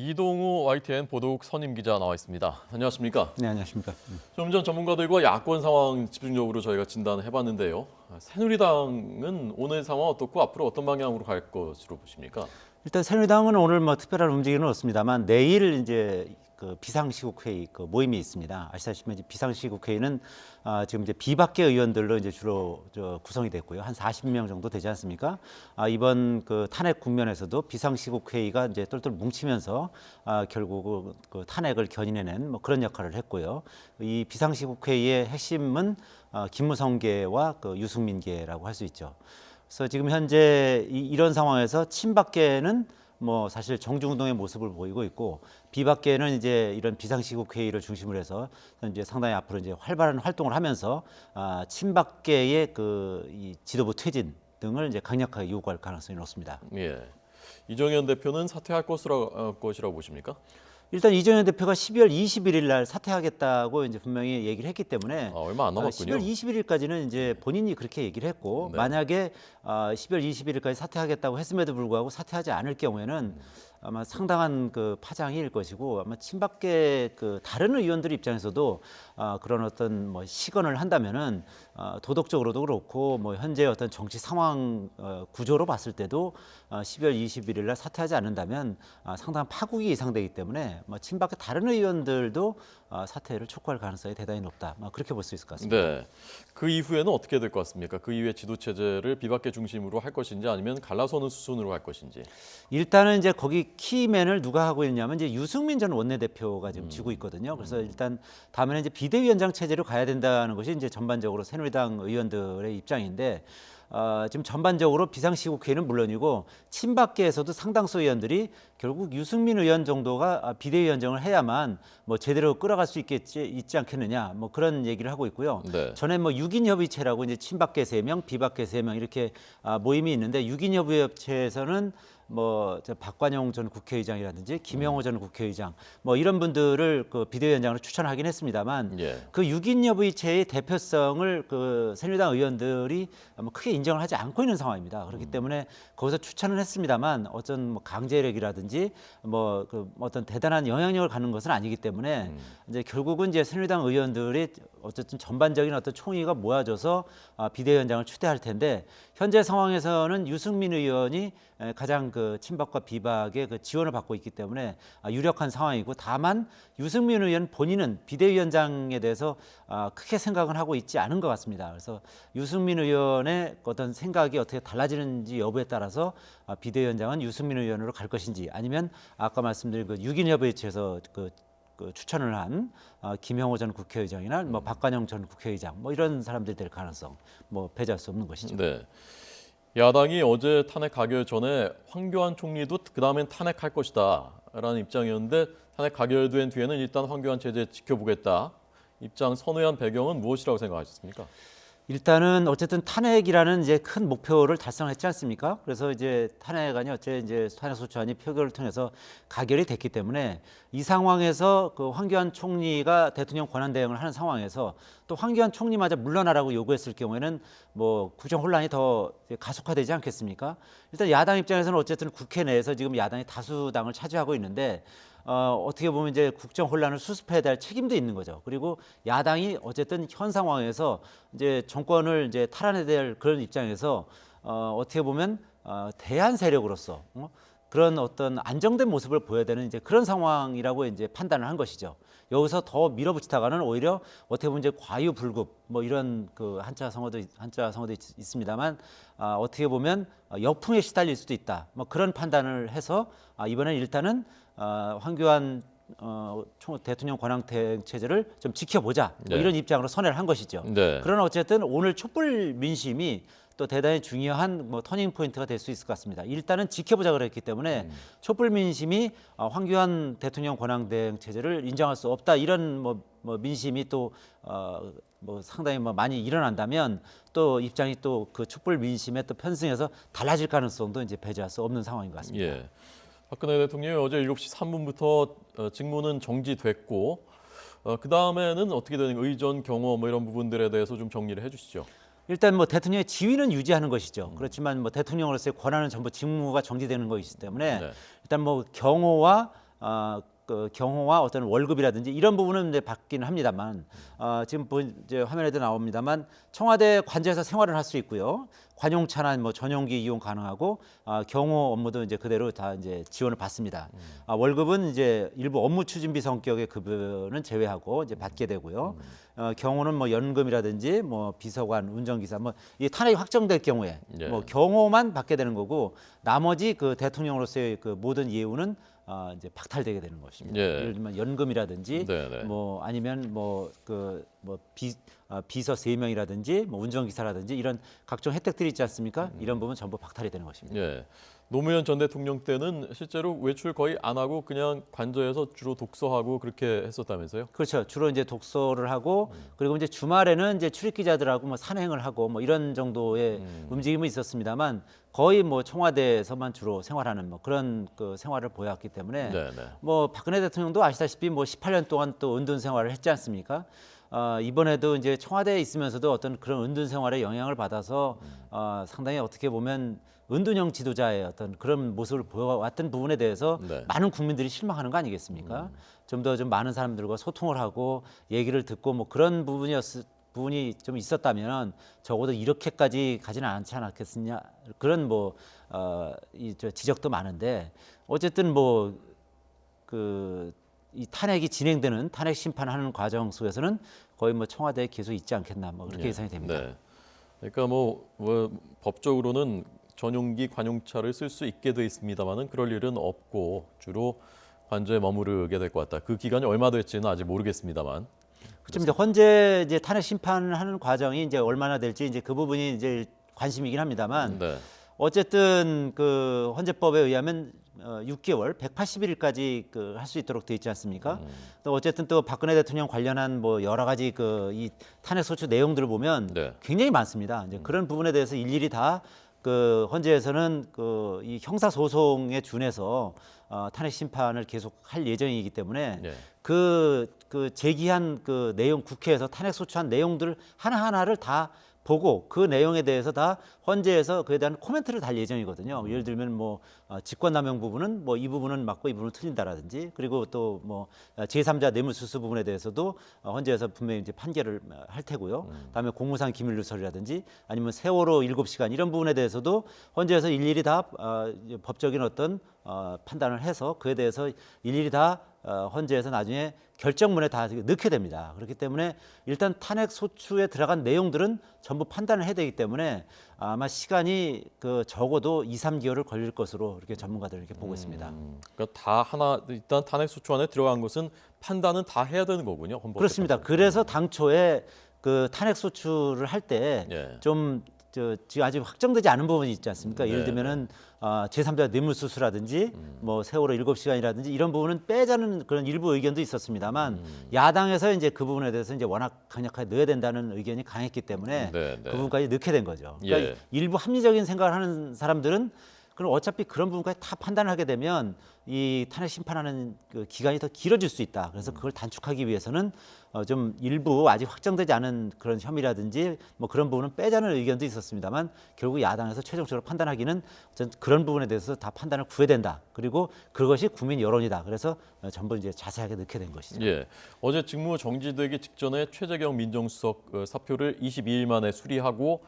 이동우 YTN 보도국 선임 기자 나와 있습니다. 안녕하십니까? 네, 안녕하십니까. 좀 전 전문가들과 야권 상황 집중적으로 저희가 진단을 해봤는데요. 새누리당은 오늘 상황 어떻고 앞으로 어떤 방향으로 갈 것으로 보십니까? 일단 새누리당은 오늘 특별한 움직임은 없습니다만 내일 이제 그 비상시국회의 그 모임이 있습니다. 아시다시피 이제 비상시국회의는 지금 이제 비박계 의원들로 이제 주로 구성이 됐고요. 한 40명 정도 되지 않습니까? 이번 그 탄핵 국면에서도 비상시국회의가 이제 똘똘 뭉치면서 결국 그 탄핵을 견인해낸 그런 역할을 했고요. 이 비상시국회의의 핵심은 김무성계와 그 유승민계라고 할 수 있죠. 그래서 지금 현재 이런 상황에서 친박계는 사실 정중동의 모습을 보이고 있고 비박계는 이제 이런 비상시국 회의를 중심으로 해서 이제 상당히 앞으로 이제 활발한 활동을 하면서 친박계의 이 지도부 퇴진 등을 이제 강력하게 요구할 가능성이 높습니다. 예. 이정현 대표는 사퇴할 것이라고 보십니까? 일단 이정현 대표가 12월 21일 날 사퇴하겠다고 이제 분명히 얘기를 했기 때문에 얼마 안 남았군요. 12월 21일까지는 이제 본인이 그렇게 얘기를 했고 네. 만약에 12월 21일까지 사퇴하겠다고 했음에도 불구하고 사퇴하지 않을 경우에는 아마 상당한 그 파장일 것이고 아마 친박계 그 다른 의원들 입장에서도 그런 어떤 시건을 한다면은 도덕적으로도 그렇고 현재 어떤 정치 상황 구조로 봤을 때도 12월 21일 날 사퇴하지 않는다면 상당한 파국이 예상되기 때문에 친박계 다른 의원들도 사퇴를 촉구할 가능성이 대단히 높다. 그렇게 볼 수 있을 것 같습니다. 네. 그 이후에는 어떻게 될 것 같습니까? 그 이후에 지도 체제를 비박계 중심으로 할 것인지 아니면 갈라서는 수순으로 할 것인지. 일단은 이제 거기 키맨을 누가 하고 있냐면 이제 유승민 전 원내대표가 지금 쥐고 있거든요. 그래서 일단 다음에는 이제 비대위원장 체제로 가야 된다는 것이 이제 전반적으로 새누리당 의원들의 입장인데 지금 전반적으로 비상시국회의는 물론이고 친박계에서도 상당수 의원들이 결국 유승민 의원 정도가 비대위원장을 해야만 제대로 끌어갈 수 있지 않겠느냐 그런 얘기를 하고 있고요. 네. 전에 6인 협의체라고 이제 친박계 3명, 비박계 3명 이렇게 모임이 있는데 6인 협의체에서는 박관영 전 국회의장이라든지 김영호 전 국회의장 이런 분들을 그 비대위원장으로 추천하긴 했습니다만 그 6인 협의체의 대표성을 그 새누리당 의원들이 크게 인정을 하지 않고 있는 상황입니다. 그렇기 때문에 거기서 추천을 했습니다만 어떤 강제력이라든지 그 어떤 대단한 영향력을 갖는 것은 아니기 때문에 이제 결국은 이제 새누리당 의원들이 어쨌든 전반적인 어떤 총의가 모아져서 비대위원장을 추대할 텐데 현재 상황에서는 유승민 의원이 가장 그 친박과 비박의 그 지원을 받고 있기 때문에 유력한 상황이고 다만 유승민 의원 본인은 비대위원장에 대해서 크게 생각을 하고 있지 않은 것 같습니다. 그래서 유승민 의원의 어떤 생각이 어떻게 달라지는지 여부에 따라서 비대위원장은 유승민 의원으로 갈 것인지 아니면 아까 말씀드린 그 6인 협의체에서 그 추천을 한 김영호 전 국회의장이나 박관영 전 국회의장 이런 사람들이 될 가능성 배제할 수 없는 것이죠. 네. 야당이 어제 탄핵 가결 전에 황교안 총리도 그다음엔 탄핵할 것이다라는 입장이었는데 탄핵 가결된 뒤에는 일단 황교안 체제 지켜보겠다. 입장 선회한 배경은 무엇이라고 생각하셨습니까? 일단은 어쨌든 탄핵이라는 이제 큰 목표를 달성했지 않습니까? 그래서 이제 탄핵안이 어째 이제 탄핵소추안이 표결을 통해서 가결이 됐기 때문에 이 상황에서 그 황교안 총리가 대통령 권한대행을 하는 상황에서 또 황교안 총리마저 물러나라고 요구했을 경우에는 국정 혼란이 더 가속화되지 않겠습니까? 일단 야당 입장에서는 어쨌든 국회 내에서 지금 야당이 다수당을 차지하고 있는데 어떻게 보면 이제 국정 혼란을 수습해야 될 책임도 있는 거죠. 그리고 야당이 어쨌든 현 상황에서 이제 정권을 이제 탈환해야 될 그런 입장에서 어떻게 보면 대안 세력으로서 그런 어떤 안정된 모습을 보여야 되는 이제 그런 상황이라고 이제 판단을 한 것이죠. 여기서 더 밀어붙이다가는 오히려 어떻게 보면 이제 과유불급 이런 그 한자 성어도 있습니다만 어떻게 보면 역풍에 시달릴 수도 있다. 그런 판단을 해서 이번엔 일단은 황교안 대통령 권한대행 체제를 좀 지켜보자 이런 입장으로 선회를 한 것이죠. 그러나 어쨌든 오늘 촛불 민심이 또 대단히 중요한 터닝 포인트가 될 수 있을 것 같습니다. 일단은 지켜보자 그랬기 때문에 촛불 민심이 황교안 대통령 권한대행 체제를 인정할 수 없다 이런 민심이 또 상당히 많이 일어난다면 또 입장이 또 그 촛불 민심에 또 편승해서 달라질 가능성도 이제 배제할 수 없는 상황인 것 같습니다. 예. 박근혜 대통령이 어제 7시 3분부터 직무는 정지됐고 그 다음에는 어떻게 되는 의전 경호 이런 부분들에 대해서 좀 정리를 해주시죠. 일단 대통령의 지위는 유지하는 것이죠. 그렇지만 대통령으로서의 권한은 전부 직무가 정지되는 것이기 때문에 일단 경호와 그 경호와 어떤 월급이라든지 이런 부분은 이제 받기는 합니다만 지금 이제 화면에도 나옵니다만 청와대 관저에서 생활을 할 수 있고요. 관용차나 뭐 전용기 이용 가능하고 경호 업무도 이제 그대로 다 이제 지원을 받습니다. 월급은 이제 일부 업무 추진비 성격의 급여는 제외하고 이제 받게 되고요. 경호는 뭐 연금이라든지 뭐 비서관, 운전기사 뭐 이 탄핵이 확정될 경우에 예. 뭐 경호만 받게 되는 거고 나머지 그 대통령으로서의 그 모든 예우는 이제 박탈되게 되는 것입니다. 예. 예를 들면 연금이라든지 네네. 뭐 아니면 비서 3명이라든지 뭐 운전기사라든지 이런 각종 혜택들이 있지 않습니까? 이런 부분 전부 박탈이 되는 것입니다. 예. 노무현 전 대통령 때는 실제로 외출 거의 안 하고 그냥 관저에서 주로 독서하고 그렇게 했었다면서요? 그렇죠. 주로 이제 독서를 하고 그리고 이제 주말에는 이제 출입 기자들하고 뭐 산행을 하고 뭐 이런 정도의 움직임이 있었습니다만 거의 뭐 청와대에서만 주로 생활하는 뭐 그런 그 생활을 보였기 때문에 네네. 뭐 박근혜 대통령도 아시다시피 뭐 18년 동안 또 은둔 생활을 했지 않습니까? 이번에도 이제 청와대에 있으면서도 어떤 그런 은둔 생활에 영향을 받아서 상당히 어떻게 보면 은둔형 지도자의 어떤 그런 모습을 보여왔던 부분에 대해서 네. 많은 국민들이 실망하는 거 아니겠습니까? 좀 더 좀 많은 사람들과 소통을 하고 얘기를 듣고 뭐 그런 부분이 좀 있었다면 적어도 이렇게까지 가지는 않지 않았겠느냐 그런 지적도 많은데 어쨌든 이 탄핵이 진행되는 탄핵 심판하는 과정 속에서는 거의 뭐 청와대에 계속 있지 않겠나 뭐 그렇게 예상이 됩니다. 네. 그러니까 뭐 법적으로는 전용기 관용차를 쓸 수 있게 돼 있습니다만은 그럴 일은 없고 주로 관저에 머무르게 될 것 같다. 그 기간이 얼마 될지는 아직 모르겠습니다만. 그렇죠. 이제 헌재 이제 탄핵 심판하는 과정이 이제 얼마나 될지 이제 그 부분이 이제 관심이긴 합니다만 네. 어쨌든 그 헌재법에 의하면 6개월, 180일까지 그 할 수 있도록 돼 있지 않습니까? 또 어쨌든 또 박근혜 대통령 관련한 뭐 여러 가지 그 이 탄핵 소추 내용들을 보면 네. 굉장히 많습니다. 이제 그런 부분에 대해서 일일이 다 그 헌재에서는 그 이 형사 소송에 준해서 탄핵 심판을 계속 할 예정이기 때문에 네. 그 제기한 그 내용 국회에서 탄핵 소추한 내용들 하나하나를 다 보고 그 내용에 대해서 다 헌재에서 그에 대한 코멘트를 달 예정이거든요. 예를 들면 뭐 직권남용 부분은 뭐 이 부분은 맞고 이 부분은 틀린다라든지 그리고 또 뭐 제3자 뇌물수수 부분에 대해서도 헌재에서 분명히 이제 판결을 할 테고요. 그다음에 공무상 기밀 누설이라든지 아니면 세월호 7시간 이런 부분에 대해서도 헌재에서 일일이 다 법적인 어떤 판단을 해서 그에 대해서 일일이 다 헌재에서 나중에 결정문에 다 넣게 됩니다. 그렇기 때문에 일단 탄핵 소추에 들어간 내용들은 전부 판단을 해야 되기 때문에 아마 시간이 그 적어도 2, 3개월을 걸릴 것으로 이렇게 전문가들은 이렇게 보고 있습니다. 그러니까 다 하나 일단 탄핵 소추 안에 들어간 것은 판단은 다 해야 되는 거군요. 그렇습니다. 그래서 당초에 그 탄핵 소추를 할 때 예. 좀 지금 아직 확정되지 않은 부분이 있지 않습니까? 예를 네, 들면은 제3자 뇌물수수라든지 뭐 세월호 7시간이라든지 이런 부분은 빼자는 그런 일부 의견도 있었습니다만 야당에서 이제 그 부분에 대해서 이제 워낙 강력하게 넣어야 된다는 의견이 강했기 때문에 네, 네. 그 부분까지 넣게 된 거죠. 그러니까 예. 일부 합리적인 생각을 하는 사람들은 그럼 어차피 그런 부분까지 다 판단을 하게 되면 이 탄핵 심판하는 그 기간이 더 길어질 수 있다. 그래서 그걸 단축하기 위해서는 좀 일부 아직 확정되지 않은 그런 혐의라든지 뭐 그런 부분은 빼자는 의견도 있었습니다만 결국 야당에서 최종적으로 판단하기는 그런 부분에 대해서 다 판단을 구해야 된다. 그리고 그것이 국민 여론이다. 그래서 전부 이제 자세하게 넣게 된 것이죠. 예. 어제 직무 정지되기 직전에 최재경 민정수석 사표를 22일 만에 수리하고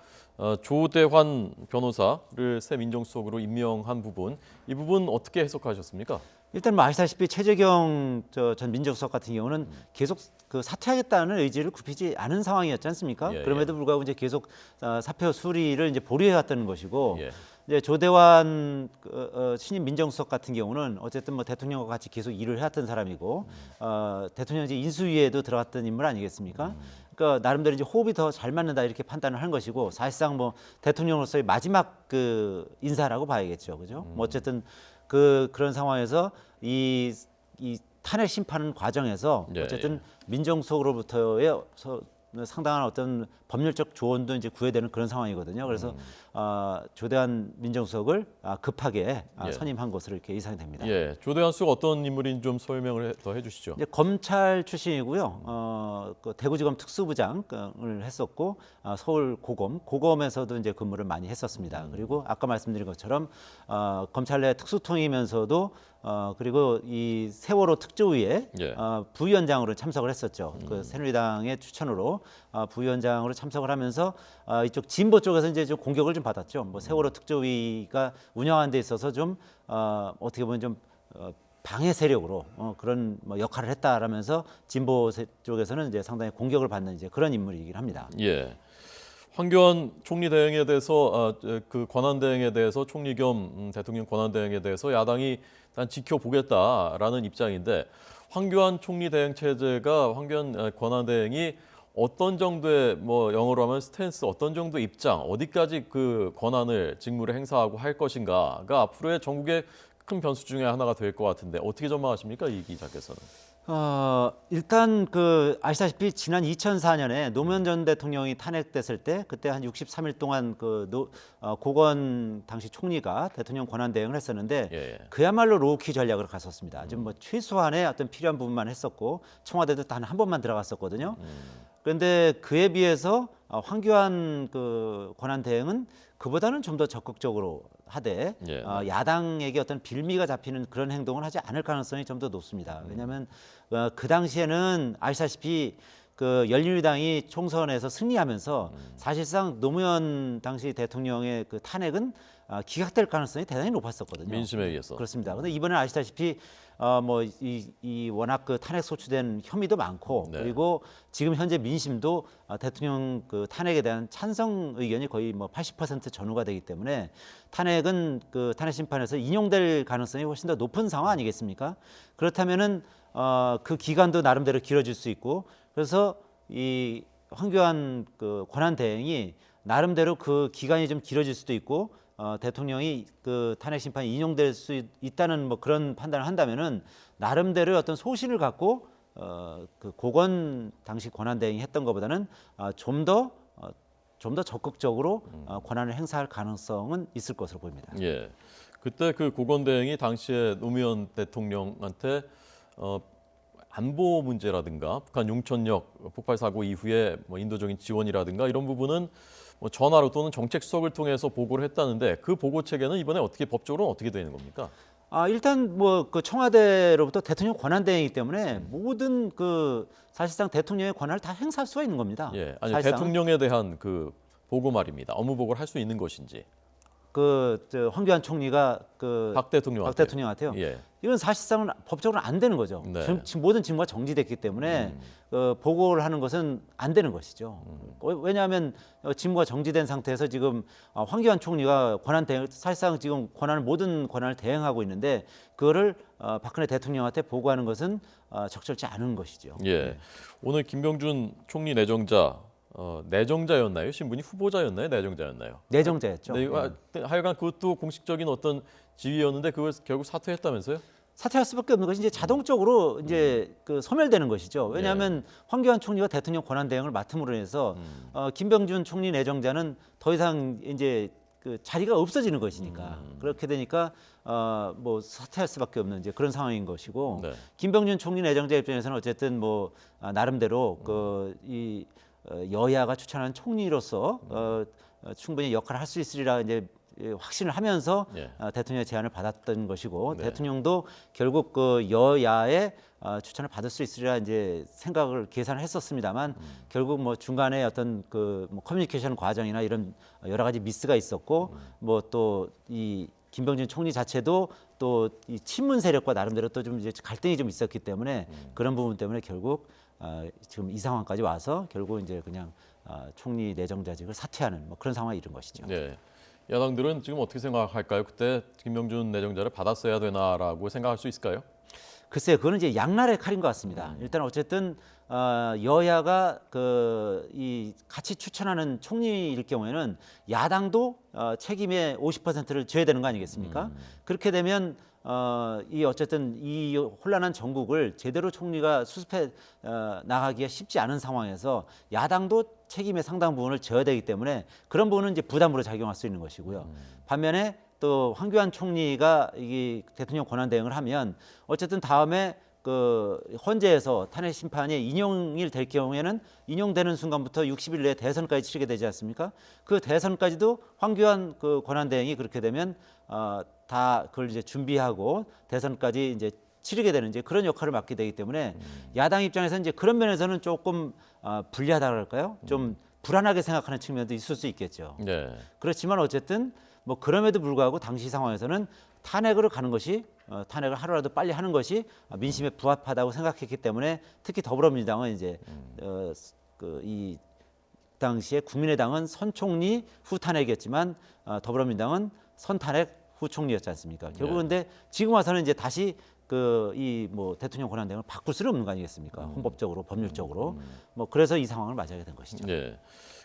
조대환 변호사를 새 민정수석으로 임명한 부분, 이 부분 어떻게 해석하셨습니까? 일단 뭐 아시다시피 최재경 전 민정수석 같은 경우는 계속 그 사퇴하겠다는 의지를 굽히지 않은 상황이었지 않습니까? 예, 그럼에도 불구하고 이제 계속 사표 수리를 이제 보류해왔던 것이고 예. 이제 조대환 신임 민정수석 같은 경우는 어쨌든 뭐 대통령과 같이 계속 일을 해왔던 사람이고 대통령직 인수위에도 들어갔던 인물 아니겠습니까? 그러니까 나름대로 이제 호흡이 더 잘 맞는다 이렇게 판단을 한 것이고 사실상 뭐 대통령으로서의 마지막 그 인사라고 봐야겠죠, 그죠? 뭐 어쨌든 그런 상황에서 이 탄핵 심판 과정에서 예, 어쨌든 민정수석으로부터의 상당한 어떤 법률적 조언도 이제 구해야 되는 그런 상황이거든요. 그래서 조대환 민정수석을 급하게 예. 선임한 것으로 이렇게 예상이 됩니다. 예. 조대환 수석 어떤 인물인지 좀 설명을 더 해주시죠. 이제 검찰 출신이고요. 그 대구지검 특수부장을 했었고 서울 고검에서도 이제 근무를 많이 했었습니다. 그리고 아까 말씀드린 것처럼 검찰 내 특수통이면서도 그리고 이 세월호 특조위에 예. 부위원장으로 참석을 했었죠. 그 새누리당의 추천으로 부위원장으로 참석을 하면서 이쪽 진보 쪽에서 이제 좀 공격을 좀 받았죠. 뭐 세월호 특조위가 운영하는 데 있어서 좀 어떻게 보면 좀 방해 세력으로 그런 뭐 역할을 했다라면서 진보 쪽에서는 이제 상당히 공격을 받는 이제 그런 인물이긴 합니다. 예. 황교안 총리 대행에 대해서 그 권한 대행에 대해서 총리 겸 대통령 권한 대행에 대해서 야당이 일단 지켜보겠다라는 입장인데 황교안 총리 대행 체제가 황교안 권한 대행이 어떤 정도의 뭐 영어로 하면 스탠스, 어떤 정도의 입장, 어디까지 그 권한을 직무를 행사하고 할 것인가가 앞으로의 전국의 큰 변수 중에 하나가 될 것 같은데 어떻게 전망하십니까, 이 기자께서는? 일단 그 아시다시피 지난 2004년에 노무현 전 대통령이 탄핵됐을 때 그때 한 63일 동안 고건 당시 총리가 대통령 권한 대행을 했었는데 예. 그야말로 로우키 전략을 갔었습니다. 좀 뭐 최소한의 어떤 필요한 부분만 했었고 청와대도 단 한 번만 들어갔었거든요. 그런데 그에 비해서 황교안 그 권한 대행은 그보다는 좀 더 적극적으로 하되 예. 야당에게 어떤 빌미가 잡히는 그런 행동을 하지 않을 가능성이 좀 더 높습니다. 왜냐하면 그 당시에는 아시다시피 그 열린우리당이 총선에서 승리하면서 사실상 노무현 당시 대통령의 그 탄핵은 기각될 가능성이 대단히 높았었거든요. 민심에 의해서. 그렇습니다. 근데 이번에 아시다시피 뭐 이 워낙 그 탄핵 소추된 혐의도 많고 네. 그리고 지금 현재 민심도 대통령 그 탄핵에 대한 찬성 의견이 거의 뭐 80% 전후가 되기 때문에 탄핵은 그 탄핵 심판에서 인용될 가능성이 훨씬 더 높은 상황 아니겠습니까? 그렇다면은 그 기간도 나름대로 길어질 수 있고 그래서 이 황교안 그 권한 대행이 나름대로 그 기간이 좀 길어질 수도 있고 대통령이 그 탄핵 심판이 인용될 수 있다는 뭐 그런 판단을 한다면은 나름대로의 어떤 소신을 갖고 그 고건 당시 권한 대행이 했던 것보다는 좀 더 적극적으로 권한을 행사할 가능성은 있을 것으로 보입니다. 예. 그때 그 고건 대행이 당시에 노무현 대통령한테 안보 문제라든가 북한 용천역 폭발 사고 이후에 뭐 인도적인 지원이라든가 이런 부분은 뭐 전화로 또는 정책 수석을 통해서 보고를 했다는데 그 보고 체계는 이번에 어떻게 법적으로 어떻게 되는 겁니까? 일단 뭐 그 청와대로부터 대통령 권한 대행이기 때문에 모든 그 사실상 대통령의 권한을 다 행사할 수가 있는 겁니다. 예, 아니 사실상. 대통령에 대한 그 보고 말입니다. 업무 보고를 할 수 있는 것인지. 저 황교안 총리가 박 대통령한테. 박 대통령한테요. 예. 이건 사실상은 법적으로 안 되는 거죠. 네. 지금 모든 직무가 정지됐기 때문에 보고를 하는 것은 안 되는 것이죠. 왜냐하면 직무가 정지된 상태에서 지금 황교안 총리가 권한 대행, 사실상 지금 모든 권한을 대행하고 있는데 그거를 박근혜 대통령한테 보고하는 것은 적절치 않은 것이죠. 예. 오늘 김병준 총리 내정자 내정자였나요? 신분이 후보자였나요? 내정자였나요? 내정자였죠. 네, 하여간 그것도 공식적인 어떤 지위였는데 그걸 결국 사퇴했다면서요? 사퇴할 수밖에 없는 것이 이제 자동적으로 이제 그 소멸되는 것이죠. 왜냐하면 황교안 총리가 대통령 권한 대행을 맡음으로 해서 김병준 총리 내정자는 더 이상 이제 그 자리가 없어지는 것이니까 그렇게 되니까 뭐 사퇴할 수밖에 없는 이제 그런 상황인 것이고 네. 김병준 총리 내정자 입장에서는 어쨌든 뭐 나름대로 이 여야가 추천한 총리로서 충분히 역할을 할 수 있으리라 이제 확신을 하면서 예. 대통령의 제안을 받았던 것이고 네. 대통령도 결국 그 여야의 추천을 받을 수 있으리라 이제 생각을 계산을 했었습니다만 결국 뭐 중간에 어떤 그 뭐 커뮤니케이션 과정이나 이런 여러 가지 미스가 있었고 뭐 또 이 김병준 총리 자체도 또 이 친문 세력과 나름대로 또 좀 이제 갈등이 좀 있었기 때문에 그런 부분 때문에 결국 지금 이 상황까지 와서 결국 이제 그냥 총리 내정자직을 사퇴하는 뭐 그런 상황에 이른 것이죠. 네. 야당들은 지금 어떻게 생각할까요? 그때 김병준 내정자를 받았어야 되나라고 생각할 수 있을까요? 글쎄요, 그거는 이제 양날의 칼인 것 같습니다. 일단 어쨌든 여야가 이 같이 추천하는 총리일 경우에는 야당도 책임의 50%를 져야 되는 거 아니겠습니까? 그렇게 되면 이 어쨌든 이 혼란한 전국을 제대로 총리가 수습해 나가기가 쉽지 않은 상황에서 야당도 책임의 상당 부분을 져야 되기 때문에 그런 부분은 이제 부담으로 작용할 수 있는 것이고요. 반면에 또 황교안 총리가 이 대통령 권한 대행을 하면 어쨌든 다음에 그 헌재에서 탄핵 심판이 인용이 될 경우에는 인용되는 순간부터 60일 내에 대선까지 치르게 되지 않습니까? 그 대선까지도 황교안 그 권한대행이 그렇게 되면 다 그걸 이제 준비하고 대선까지 이제 치르게 되는 이제 그런 역할을 맡게 되기 때문에 야당 입장에서는 이제 그런 면에서는 조금 불리하다 그럴까요? 좀 불안하게 생각하는 측면도 있을 수 있겠죠. 네. 그렇지만 어쨌든 뭐 그럼에도 불구하고 당시 상황에서는 탄핵으로 가는 것이 탄핵을 하루라도 빨리 하는 것이 민심에 부합하다고 생각했기 때문에 특히 더불어민주당은 이제 이 당시에 국민의당은 선총리 후 탄핵이었지만 더불어민주당은 선탄핵 후 총리였지 않습니까? 결국 근데 지금 와서는 이제 다시 그 이 뭐 대통령 권한대행을 바꿀 수는 없는 거 아니겠습니까? 헌법적으로 법률적으로 뭐 그래서 이 상황을 맞이하게 된 것이죠. 네.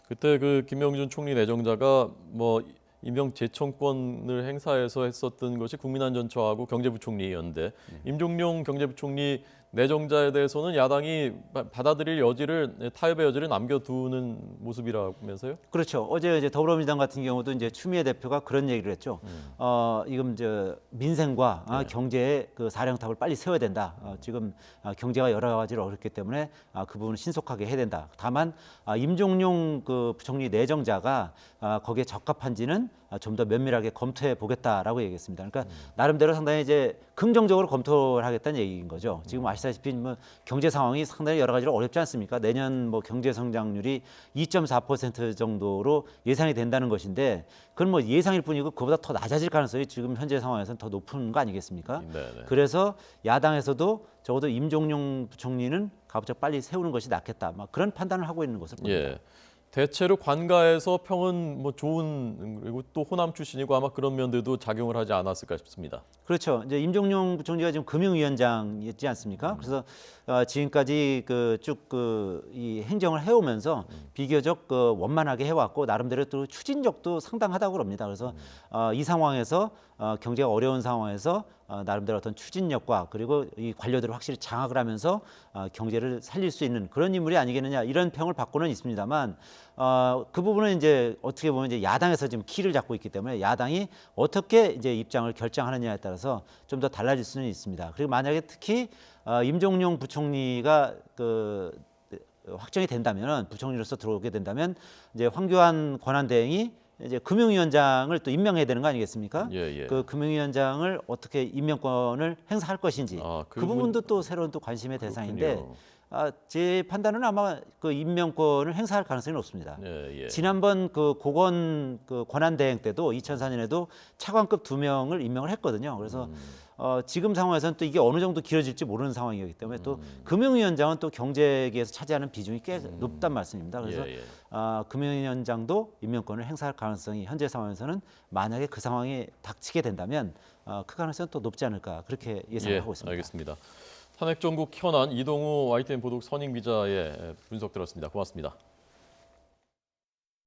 그때 그 김영준 총리 내정자가 뭐 임명 제청권을 행사해서 했었던 것이 국민안전처하고 경제부총리였는데 임종용 경제부총리 내정자에 대해서는 야당이 받아들일 여지를 타협의 여지를 남겨두는 모습이라면서요? 그렇죠. 어제 이제 더불어민주당 같은 경우도 이제 추미애 대표가 그런 얘기를 했죠. 지금 저 민생과 경제의 그 사령탑을 빨리 세워야 된다. 지금 경제가 여러 가지로 어렵기 때문에 그 부분을 신속하게 해야 된다. 다만 임종용 그 부총리 내정자가 거기에 적합한지는 좀 더 면밀하게 검토해 보겠다라고 얘기했습니다. 그러니까 나름대로 상당히 이제 긍정적으로 검토를 하겠다는 얘기인 거죠. 지금 아시다시피 뭐 경제 상황이 상당히 여러 가지로 어렵지 않습니까? 내년 뭐 경제 성장률이 2.4% 정도로 예상이 된다는 것인데 그건 뭐 예상일 뿐이고 그보다 더 낮아질 가능성이 지금 현재 상황에서는 더 높은 거 아니겠습니까? 네네. 그래서 야당에서도 적어도 임종용 부총리는 가급적 빨리 세우는 것이 낫겠다. 막 그런 판단을 하고 있는 것을 봅니다. 예. 대체로 관가에서 평은 뭐 좋은 그리고 또 호남 출신이고 아마 그런 면들도 작용을 하지 않았을까 싶습니다. 그렇죠. 이제 임종용 부총리가 지금 금융위원장이었지 않습니까? 그래서 지금까지 그 쭉 그 이 행정을 해오면서 비교적 그 원만하게 해왔고 나름대로 또 추진력도 상당하다고 그럽니다. 그래서 이 상황에서 경제가 어려운 상황에서 나름대로 어떤 추진력과 그리고 이 관료들을 확실히 장악을 하면서 경제를 살릴 수 있는 그런 인물이 아니겠느냐 이런 평을 받고는 있습니다만 그 부분은 이제 어떻게 보면 이제 야당에서 지금 키를 잡고 있기 때문에 야당이 어떻게 이제 입장을 결정하느냐에 따라서 좀 더 달라질 수는 있습니다. 그리고 만약에 특히 임종용 부총리가 그 확정이 된다면 부총리로서 들어오게 된다면 이제 황교안 권한대행이 이제 금융위원장을 또 임명해야 되는 거 아니겠습니까? 예. 그 금융위원장을 어떻게 임명권을 행사할 것인지 그 부분도 또 새로운 또 관심의 대상인데 제 판단은 아마 그 임명권을 행사할 가능성이 높습니다. 예. 지난번 그 고건 그 권한대행 때도 2004년에도 차관급 2명을 임명을 했거든요. 그래서 지금 상황에서는 또 이게 어느 정도 길어질지 모르는 상황이기 때문에 또 금융위원장은 또 경제계에서 차지하는 비중이 꽤 높단 말씀입니다. 그래서 금융위원장도 임명권을 행사할 가능성이 현재 상황에서는 만약에 그 상황이 닥치게 된다면 그 가능성은 또 높지 않을까 그렇게 예상하고 있습니다. 알겠습니다. 탄핵 정국 현안 이동우 YTN 보도국 선임 기자의 분석 들었습니다. 고맙습니다.